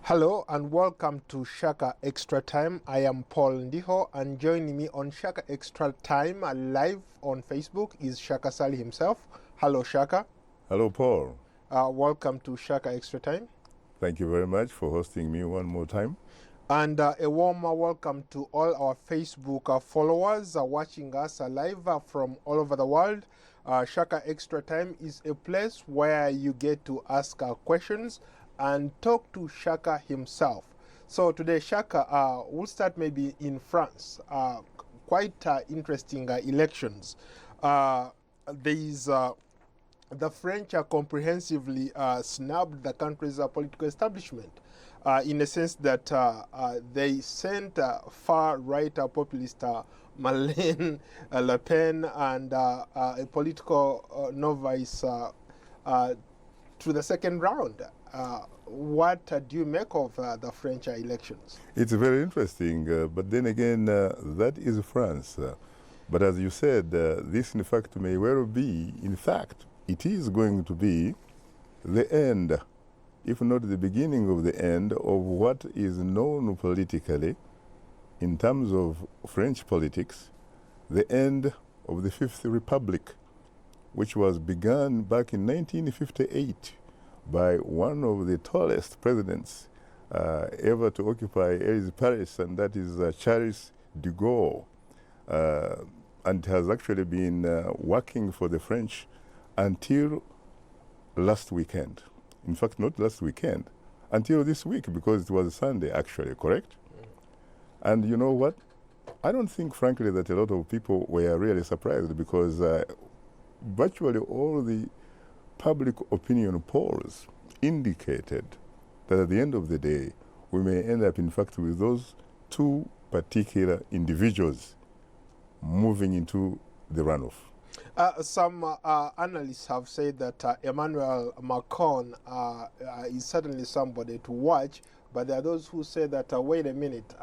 Hello and welcome to Shaka Extra Time. I am Paul Ndiho, and joining me on Shaka Extra Time live on Facebook is Shaka Sali himself. Hello, Shaka. Hello, Paul. Welcome to Shaka Extra Time. Thank you very much for hosting me one more time. And a warm welcome to all our Facebook followers watching us live from all over the world. Shaka Extra Time is a place where you get to ask questions and talk to Shaka himself. So today, Shaka, we'll start maybe in France. Quite interesting elections. There is the French comprehensively snubbed the country's political establishment in the sense that they sent far-right populist Marine Le Pen and a political novice to the second round. What do you make of the French elections? It's very interesting, but then again, that is France. But as you said, this in fact may well be, in fact, it is going to be the end, if not the beginning of the end, of what is known politically, in terms of French politics, the end of the Fifth Republic, which was begun back in 1958 by one of the tallest presidents ever to occupy Paris, and that is Charles de Gaulle, and has actually been working for the French until last weekend. In fact, not last weekend, until this week, because it was Sunday, actually, correct? And you know what? I don't think, frankly, that a lot of people were really surprised, because virtually all the public opinion polls indicated that at the end of the day, we may end up, in fact, with those two particular individuals moving into the runoff. Some analysts have said that Emmanuel Macron is certainly somebody to watch, but there are those who say that, wait a minute,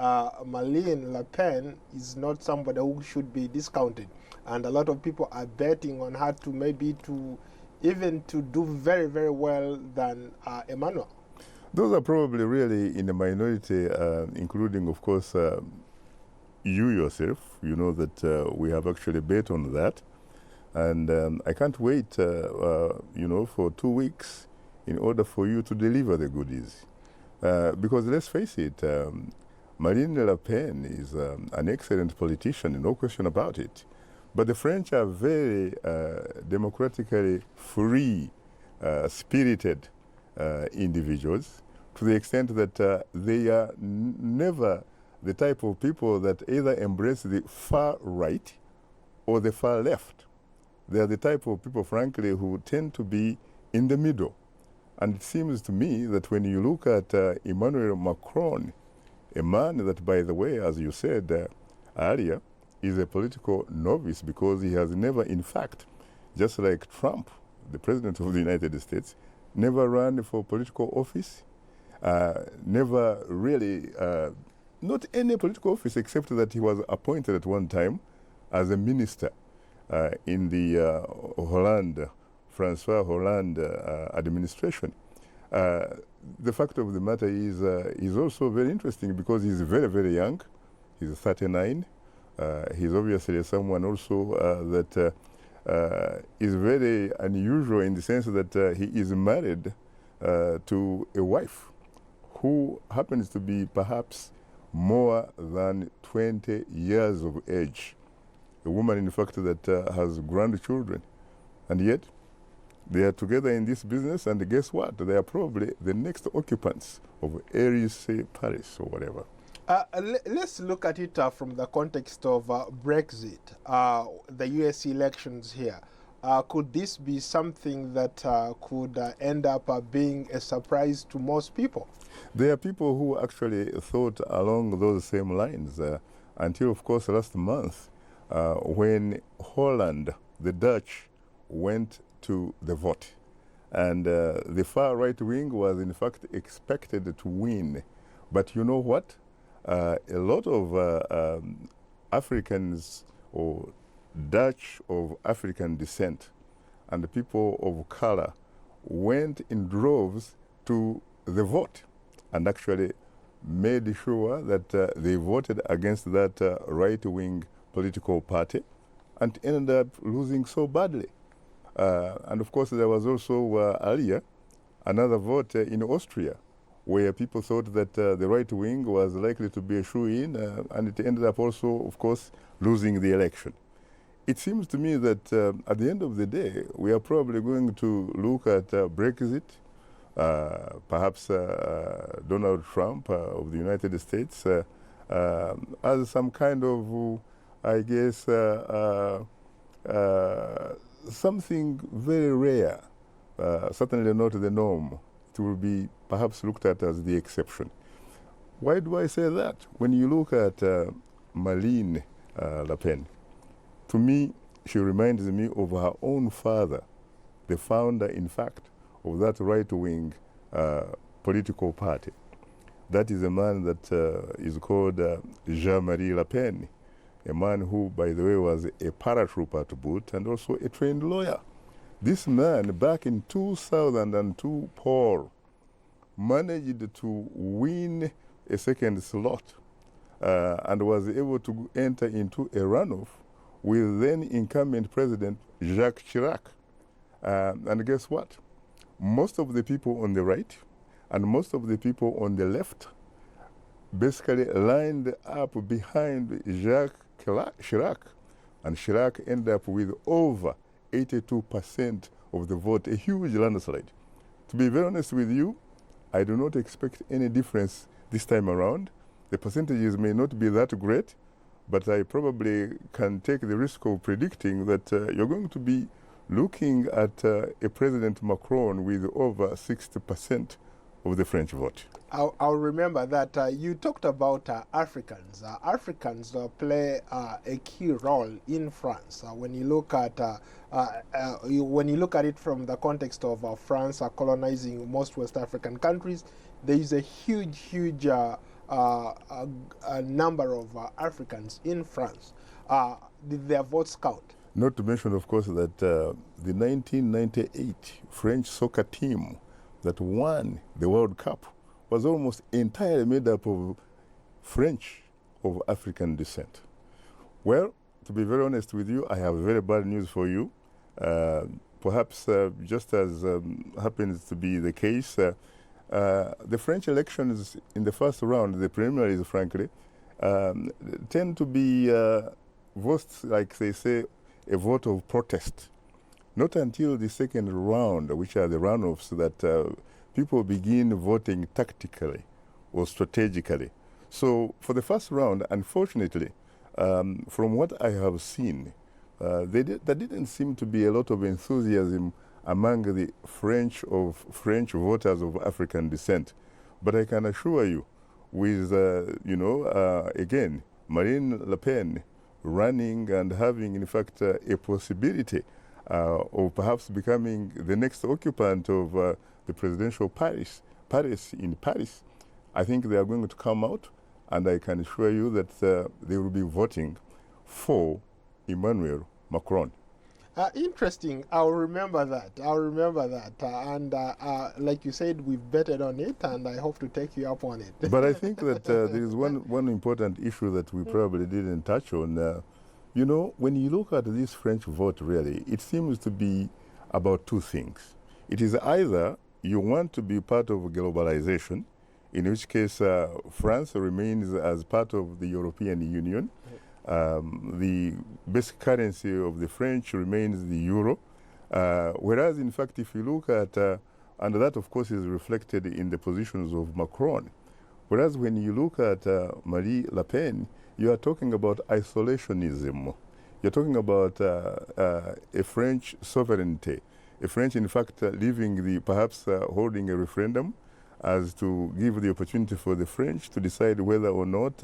Marine Le Pen is not somebody who should be discounted. And a lot of people are betting on her to maybe even to do very, very well than Emmanuel. Those are probably really in the minority, including, of course, you yourself. You know that we have actually bet on that. And I can't wait, you know, for 2 weeks in order for you to deliver the goodies. Because let's face it, Marine Le Pen is an excellent politician, no question about it. But the French are very democratically free, spirited individuals, to the extent that they are never the type of people that either embrace the far right or the far left. They are the type of people, frankly, who tend to be in the middle. And it seems to me that when you look at Emmanuel Macron, a man that, by the way, as you said earlier, is a political novice, because he has never, in fact, just like Trump, the president of the United States, never ran for political office, never really, not any political office, except that he was appointed at one time as a minister in the Francois Hollande administration. The fact of the matter is also very interesting, because he's very, very young. He's 39. He's obviously someone also that is very unusual in the sense that he is married to a wife who happens to be perhaps more than 20 years of age. A woman, in fact, that has grandchildren. And yet, they are together in this business, and guess what? They are probably the next occupants of Paris or whatever. Let's look at it from the context of Brexit, the US elections here. Could this be something that could end up being a surprise to most people? There are people who actually thought along those same lines until, of course, last month when Holland, the Dutch, went to the vote. And the far right wing was, in fact, expected to win. But you know what? A lot of Africans or Dutch of African descent and the people of color went in droves to the vote. and actually made sure that they voted against that right-wing political party and ended up losing so badly. And of course, there was also earlier another vote in Austria, where people thought that the right wing was likely to be a shoe-in, and it ended up also, of course, losing the election. It seems to me that at the end of the day, we are probably going to look at Brexit, perhaps Donald Trump of the United States, as some kind of, I guess, something very rare, certainly not the norm. It will be perhaps looked at as the exception. Why do I say that? When you look at Marine Le Pen, to me, she reminds me of her own father, the founder, in fact, of that right-wing political party. That is a man that is called Jean-Marie Le Pen, a man who, by the way, was a paratrooper to boot and also a trained lawyer. This man, back in 2002 poll, managed to win a second slot and was able to enter into a runoff with then incumbent President Jacques Chirac. And guess what? Most of the people on the right and most of the people on the left basically lined up behind Jacques Chirac. And Chirac ended up with over 82% of the vote, a huge landslide. To be very honest with you, I do not expect any difference this time around. The percentages may not be that great, but I probably can take the risk of predicting that you're going to be looking at a President Macron with over 60% of the French vote. I'll remember that you talked about Africans. Africans play a key role in France. When you look at it from the context of France colonizing most West African countries, there is a huge number of Africans in France. Did their votes count? Not to mention, of course, that the 1998 French soccer team that won the World Cup was almost entirely made up of French of African descent. Well, to be very honest with you, I have very bad news for you. Perhaps just as happens to be the case, the French elections in the first round, the primaries, frankly, tend to be votes, like they say, a vote of protest. Not until the second round, which are the runoffs, that people begin voting tactically or strategically. So for the first round, unfortunately, from what I have seen, there didn't seem to be a lot of enthusiasm among the French voters of African descent. But I can assure you, with, again, Marine Le Pen running and having, in fact, a possibility of perhaps becoming the next occupant of the presidential Paris in Paris, I think they are going to come out, and I can assure you that they will be voting for Emmanuel Macron. Interesting. I'll remember that. And like you said, we've betted on it, and I hope to take you up on it. But I think that there is one important issue that we probably didn't touch on. You know, when you look at this French vote, really, it seems to be about two things. It is either you want to be part of globalization, in which case France remains as part of the European Union. The basic currency of the French remains the euro. Whereas, in fact, if you look at, and that, of course, is reflected in the positions of Macron. Whereas when you look at Marine Le Pen, you are talking about isolationism. You're talking about a French sovereignty. A French, in fact, perhaps holding a referendum as to give the opportunity for the French to decide whether or not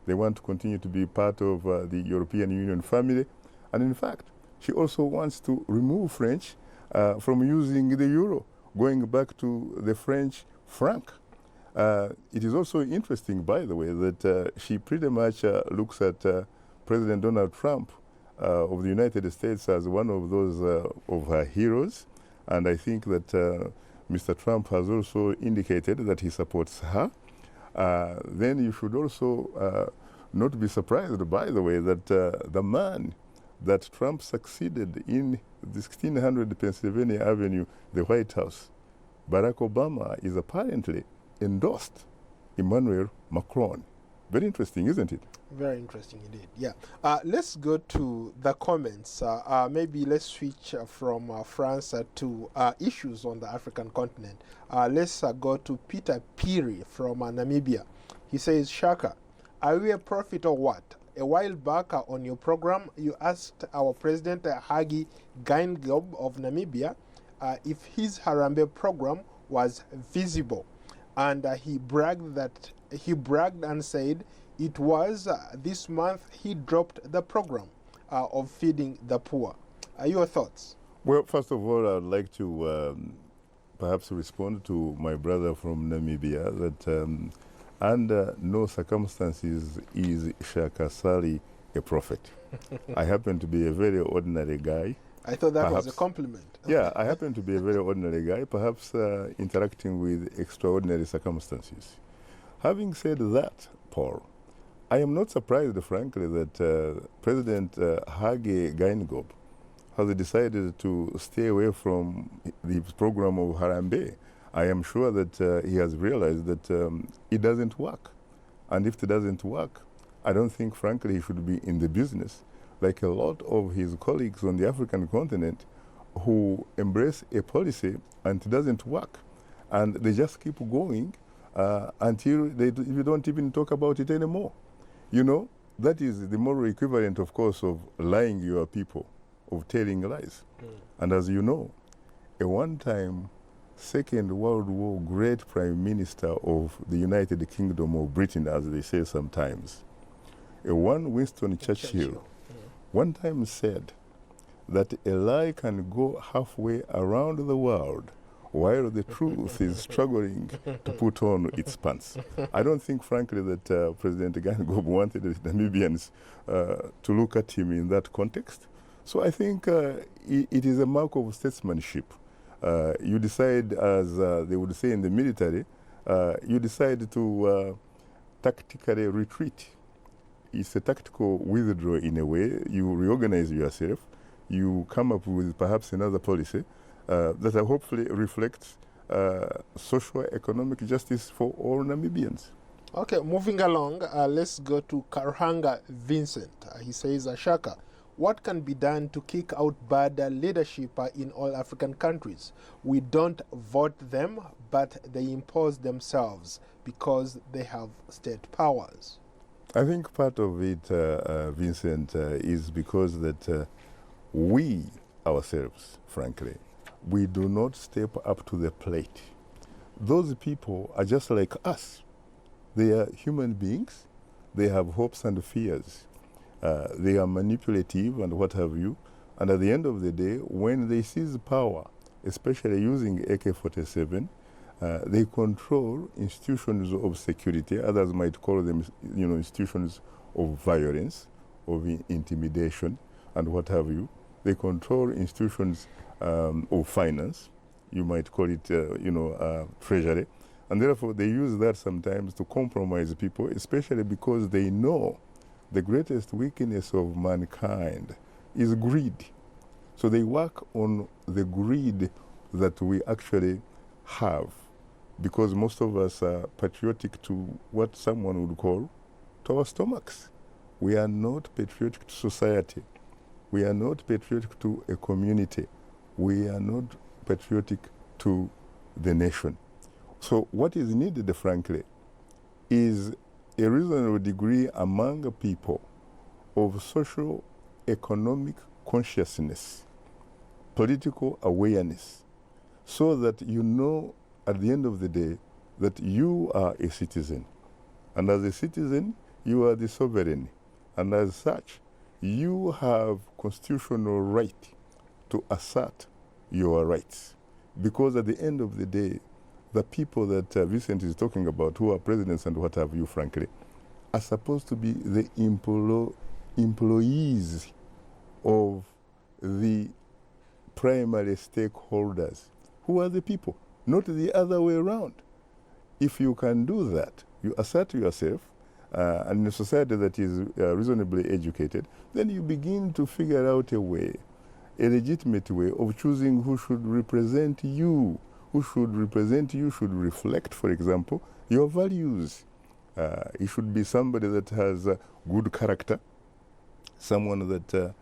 they want to continue to be part of the European Union family. And in fact, she also wants to remove French from using the euro, going back to the French franc. It is also interesting, by the way, that she pretty much looks at President Donald Trump of the United States as one of those of her heroes. And I think that Mr. Trump has also indicated that he supports her. then you should also not be surprised, by the way, that the man that Trump succeeded in the 1600 Pennsylvania Avenue, the White House, Barack Obama, is apparently endorsed Emmanuel Macron. Very interesting, isn't it? Very interesting indeed. Yeah. Let's go to the comments. Maybe let's switch from France to issues on the African continent. Let's go to Peter Piri from Namibia. He says, Shaka, are we a prophet or what? A while back on your program, you asked our president, Hage Geingob of Namibia, if his Harambee program was visible. And he bragged and said it was this month he dropped the program of feeding the poor. Your thoughts? Well, first of all, I'd like to perhaps respond to my brother from Namibia that under no circumstances is Shaka Sali a prophet. I happen to be a very ordinary guy. I thought that was a compliment. Yeah, I happen to be a very ordinary guy, perhaps interacting with extraordinary circumstances. Having said that, Paul, I am not surprised, frankly, that President Hage Geingob has decided to stay away from the program of Harambee. I am sure that he has realized that it doesn't work. And if it doesn't work, I don't think, frankly, he should be in the business, like a lot of his colleagues on the African continent who embrace a policy and it doesn't work. And they just keep going until you don't even talk about it anymore. You know, that is the moral equivalent, of course, of lying your people, of telling lies. And as you know, a one-time Second World War great Prime Minister of the United Kingdom of Britain, as they say sometimes, one Winston Churchill, one time said that a lie can go halfway around the world while the truth is struggling to put on its pants. I don't think, frankly, that President Geingob wanted the Namibians to look at him in that context. So I think it is a mark of statesmanship. You decide, as they would say in the military, you decide to tactically retreat. It's a tactical withdrawal in a way. You reorganize yourself. You come up with perhaps another policy that hopefully reflects social economic justice for all Namibians. Okay, moving along, let's go to Karanga Vincent. He says, Shaka, what can be done to kick out bad leadership in all African countries? We don't vote them, but they impose themselves because they have state powers. I think part of it, Vincent, is because that we ourselves, frankly, we do not step up to the plate. Those people are just like us. They are human beings. They have hopes and fears. They are manipulative and what have you. And at the end of the day, when they seize power, especially using AK-47, they control institutions of security. Others might call them, institutions of violence, of intimidation, and what have you. They control institutions of finance. You might call it, treasury. And therefore, they use that sometimes to compromise people, especially because they know the greatest weakness of mankind is greed. So they work on the greed that we actually have, because most of us are patriotic to what someone would call to our stomachs. We are not patriotic to society. We are not patriotic to a community. We are not patriotic to the nation. So what is needed, frankly, is a reasonable degree among people of social, economic consciousness, political awareness, so that you know at the end of the day that you are a citizen. And as a citizen, you are the sovereign. And as such, you have constitutional right to assert your rights. Because at the end of the day, the people that Vincent is talking about, who are presidents and what have you, frankly, are supposed to be the employees of the primary stakeholders, who are the people, not the other way around. If you can do that, you assert yourself, and in a society that is reasonably educated, then you begin to figure out a way, a legitimate way of choosing who should represent you. Who should represent you should reflect, for example, your values. It should be somebody that has good character, someone that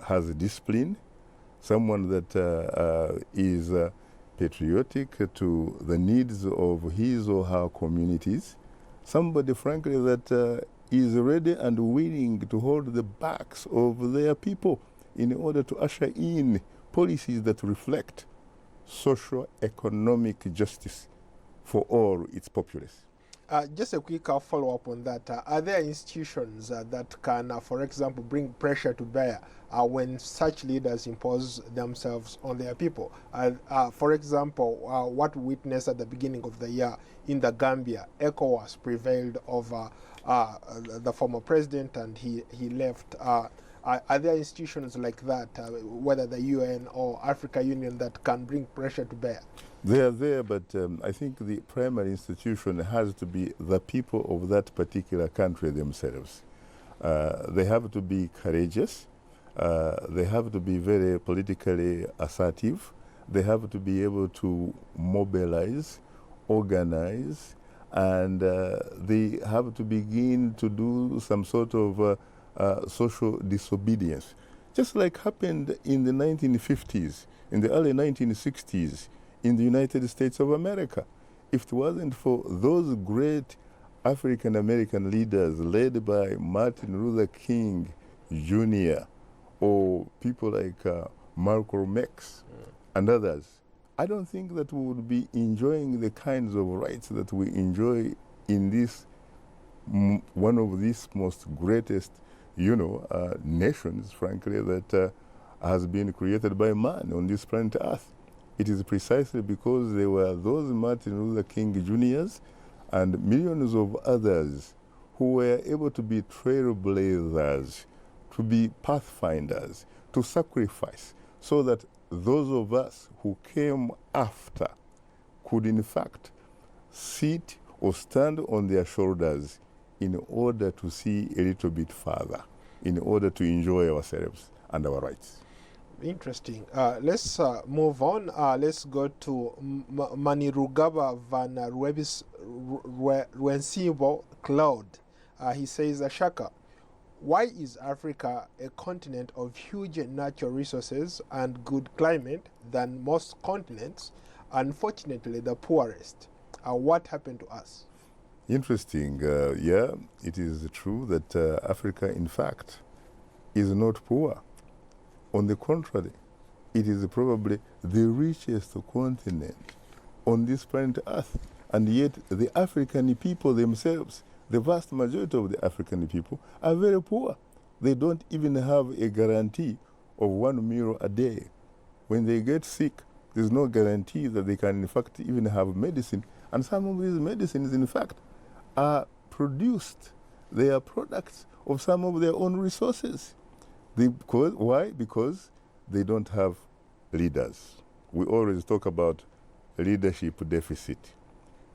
has discipline, someone that is patriotic to the needs of his or her communities, somebody, frankly, that is ready and willing to hold the backs of their people in order to usher in policies that reflect socio-economic justice for all its populace. Just a quick follow-up on that. Are there institutions that can, for example, bring pressure to bear when such leaders impose themselves on their people? For example, what we witnessed at the beginning of the year in the Gambia, ECOWAS prevailed over the former president and he left. Are there institutions like that, whether the UN or Africa Union, that can bring pressure to bear? They are there, but I think the primary institution has to be the people of that particular country themselves. They have to be courageous. They have to be very politically assertive. They have to be able to mobilize, organize, and they have to begin to do some sort of social disobedience. Just like happened in the 1950s, in the early 1960s, in the United States of America. If it wasn't for those great African-American leaders led by Martin Luther King Jr. or people like Malcolm X and others, I don't think that we would be enjoying the kinds of rights that we enjoy in this, one of these most greatest, nations, frankly, that has been created by man on this planet Earth. It is precisely because there were those Martin Luther King Jr.'s and millions of others who were able to be trailblazers, to be pathfinders, to sacrifice, so that those of us who came after could in fact sit or stand on their shoulders in order to see a little bit further, in order to enjoy ourselves and our rights. Interesting. Let's move on. Let's go to Manirugaba Van Ruensibo Cloud. He says, Shaka, why is Africa a continent of huge natural resources and good climate than most continents, unfortunately the poorest? What happened to us? Interesting. Yeah, it is true that Africa, in fact, is not poor. On the contrary, it is probably the richest continent on this planet Earth. And yet the African people themselves, the vast majority of the African people, are very poor. They don't even have a guarantee of 1 meal a day. When they get sick, there's no guarantee that they can in fact even have medicine. And some of these medicines, in fact, are produced. They are products of some of their own resources. Why? Because they don't have leaders. We always talk about leadership deficit.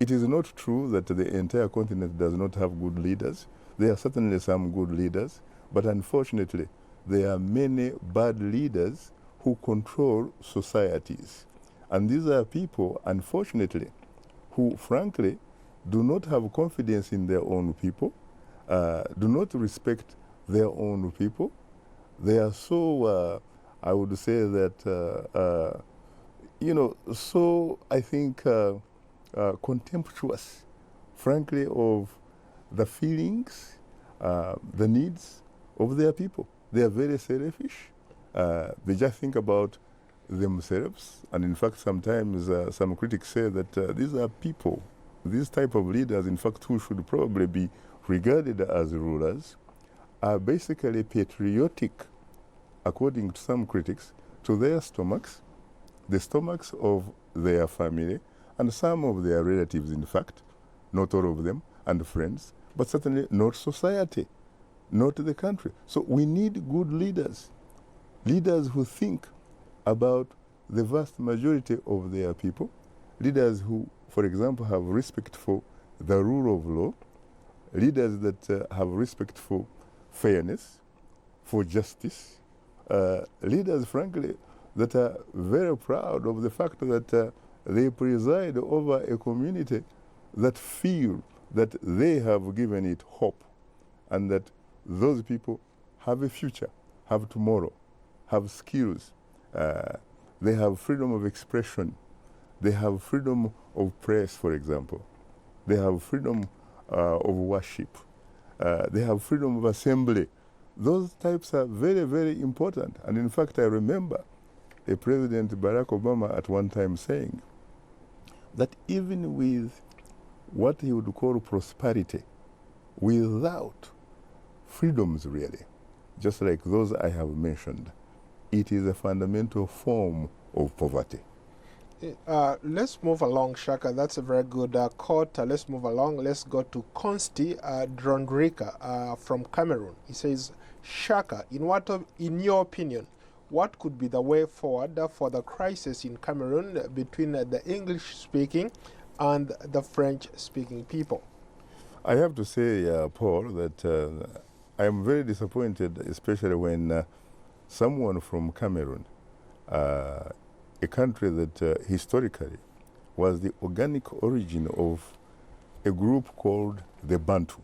It is not true that the entire continent does not have good leaders. There are certainly some good leaders, but unfortunately, there are many bad leaders who control societies. And these are people, unfortunately, who frankly do not have confidence in their own people, do not respect their own people. They are so, I would say that, so I think contemptuous, frankly, of the feelings, the needs of their people. They are very selfish. They just think about themselves. And in fact, sometimes some critics say that these are people, these type of leaders, in fact, who should probably be regarded as rulers, are basically patriotic, according to some critics, to their stomachs, the stomachs of their family, and some of their relatives, in fact, not all of them, and friends, but certainly not society, not the country. So we need good leaders, leaders who think about the vast majority of their people, leaders who, for example, have respect for the rule of law, leaders that have respect for fairness, for justice, leaders, frankly, that are very proud of the fact that they preside over a community that feel that they have given it hope and that those people have a future, have tomorrow, have skills. They have freedom of expression. They have freedom of press, for example. They have freedom of worship. They have freedom of assembly. Those types are very, very important. And in fact, I remember a President Barack Obama at one time saying that even with what he would call prosperity, without freedoms really, just like those I have mentioned, it is a fundamental form of poverty. Let's move along, Shaka. That's a very good quote. Let's move along. Let's go to Consti Drondrika from Cameroon. He says, Shaka, in your opinion, what could be the way forward for the crisis in Cameroon between the English-speaking and the French-speaking people? I have to say, Paul, that I am very disappointed, especially when someone from Cameroon, a country that historically was the organic origin of a group called the Bantu.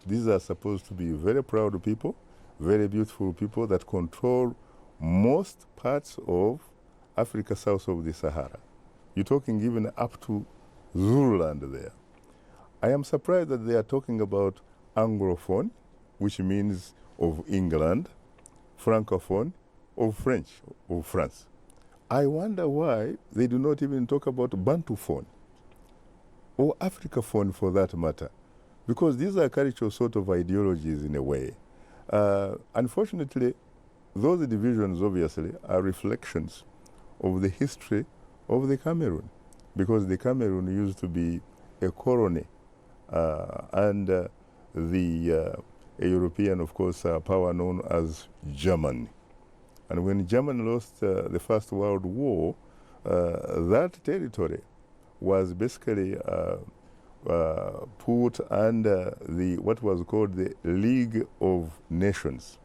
These are supposed to be very proud people, very beautiful people that control most parts of Africa south of the Sahara. You're talking even up to Zululand there. I am surprised that they are talking about Anglophone, which means of England, Francophone, of French, of France. I wonder why they do not even talk about Bantuphone, or Africaphone for that matter, because these are cultural sort of ideologies in a way. Unfortunately, those divisions obviously are reflections of the history of the Cameroon, because the Cameroon used to be a colony and a European, of course, power known as Germany. And when Germany lost the First World War, that territory was basically put under what was called the League of Nations,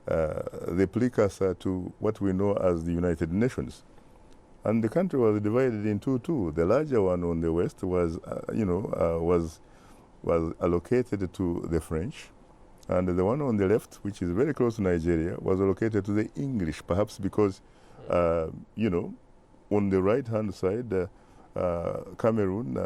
the precursor to what we know as the United Nations. And the country was divided into two. The larger one on the west was, was allocated to the French, and the one on the left, which is very close to Nigeria, was allocated to the English, perhaps because, on the right-hand side, Cameroon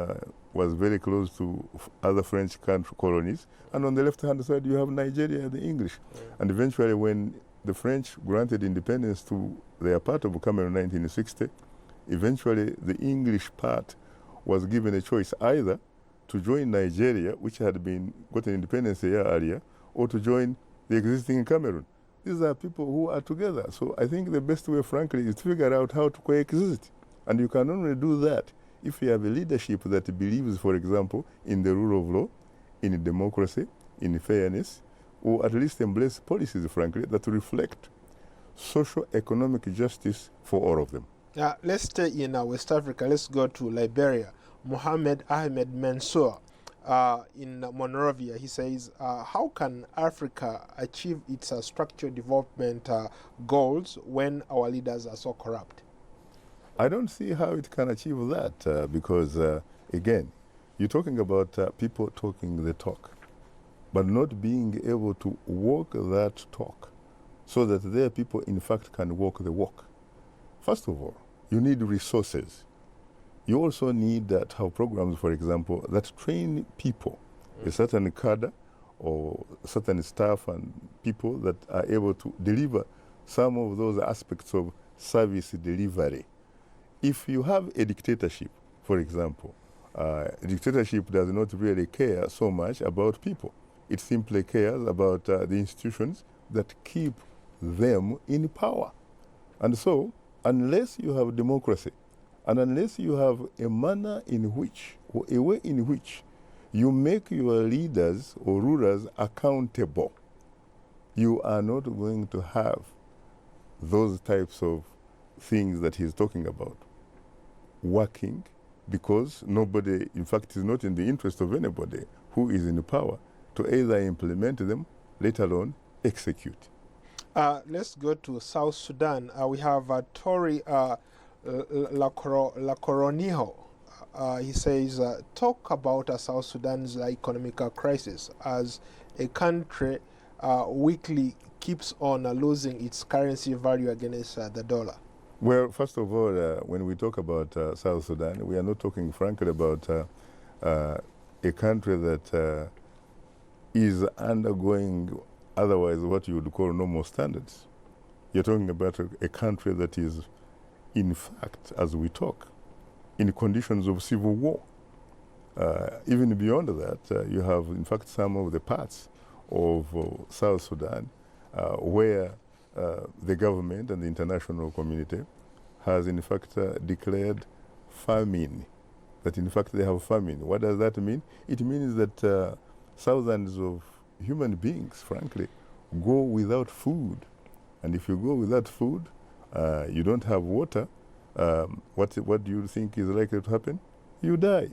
was very close to other French colonies, and on the left-hand side, you have Nigeria and the English. And eventually, when the French granted independence to their part of Cameroon in 1960, eventually the English part was given a choice either to join Nigeria, which had been gotten independence a year earlier, or to join the existing Cameroon. These are people who are together. So I think the best way, frankly, is to figure out how to coexist. And you can only do that if you have a leadership that believes, for example, in the rule of law, in democracy, in fairness, or at least embrace policies, frankly, that reflect socio-economic justice for all of them. Let's stay in West Africa. Let's go to Liberia. Mohamed Ahmed Mansour in Monrovia, he says, how can Africa achieve its structural development goals when our leaders are so corrupt? I don't see how it can achieve that because, again, you're talking about people talking the talk, but not being able to walk that talk so that their people, in fact, can walk the walk. First of all, you need resources. You also need to have programs, for example, that train people, a certain cadre or certain staff and people that are able to deliver some of those aspects of service delivery. If you have a dictatorship, for example, a dictatorship does not really care so much about people. It simply cares about the institutions that keep them in power. And so, unless you have democracy, and unless you have a manner in which, or a way in which you make your leaders or rulers accountable, you are not going to have those types of things that he's talking about working because nobody, in fact, is not in the interest of anybody who is in power to either implement them, let alone execute. Let's go to South Sudan. We have Tori Lacoroniho. He says, talk about South Sudan's economic crisis as a country weekly keeps on losing its currency value against the dollar. Well, first of all, when we talk about South Sudan, we are not talking, frankly, about a country that is undergoing otherwise what you would call normal standards. You're talking about a country that is, in fact, as we talk, in conditions of civil war. Even beyond that, you have, in fact, some of the parts of South Sudan where the government and the international community has, in fact, declared famine, that, in fact, they have famine. What does that mean? It means that thousands of human beings, frankly, go without food. And if you go without food, you don't have water, what do you think is likely to happen? You die.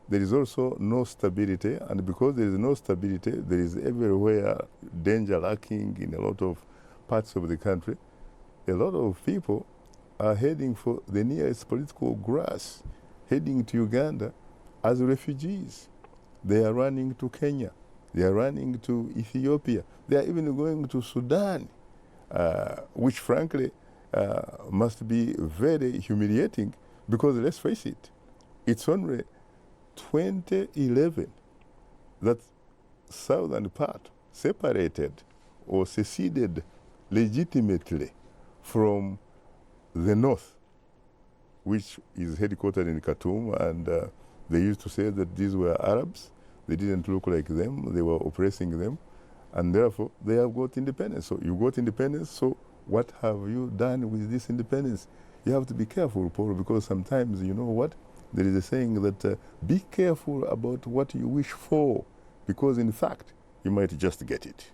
There is also no stability, and because there is no stability, there is everywhere danger lurking in a lot of parts of the country. A lot of people are heading for the nearest political grass, heading to Uganda as refugees. They are running to Kenya. They are running to Ethiopia. They are even going to Sudan, which frankly must be very humiliating, because let's face it, it's only 2011 that southern part separated or seceded legitimately from the north, which is headquartered in Khartoum, and they used to say that these were Arabs. They didn't look like them. They were oppressing them, and therefore they have got independence. So you got independence, so what have you done with this independence? You have to be careful, Paul, because sometimes, you know what? There is a saying that be careful about what you wish for, because in fact, you might just get it.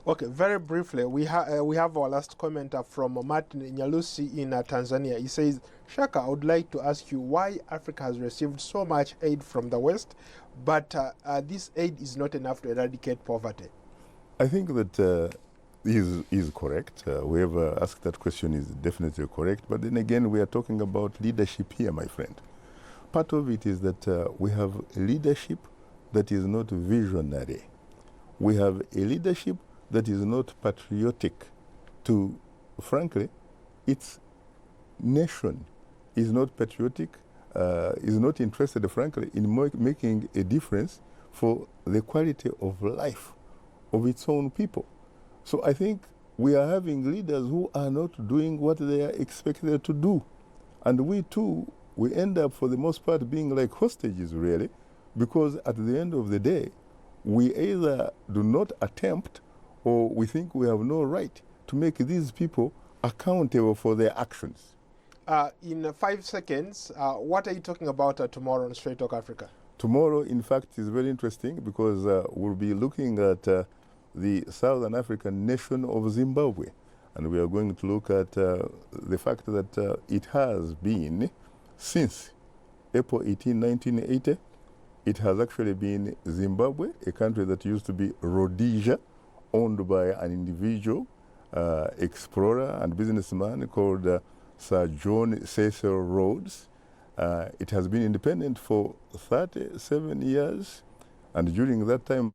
Okay, very briefly, we have our last comment from Martin Nyalusi in Tanzania. He says, Shaka, I would like to ask you why Africa has received so much aid from the West, but this aid is not enough to eradicate poverty. I think that is correct. Whoever asked that question is definitely correct. But then again, we are talking about leadership here, my friend. Part of it is that we have a leadership that is not visionary. We have a leadership that is not patriotic to, frankly, its nation, is not patriotic, is not interested, frankly, in making a difference for the quality of life of its own people. So I think we are having leaders who are not doing what they are expected to do. And we too, we end up for the most part being like hostages, really, because at the end of the day, we either do not attempt or we think we have no right to make these people accountable for their actions. In 5 seconds, what are you talking about tomorrow on Straight Talk Africa? Tomorrow, in fact, is very interesting because we'll be looking at the Southern African nation of Zimbabwe. And we are going to look at the fact that it has been, since April 18, 1980, it has actually been Zimbabwe, a country that used to be Rhodesia, owned by an individual explorer and businessman called Sir John Cecil Rhodes. It has been independent for 37 years, and during that time,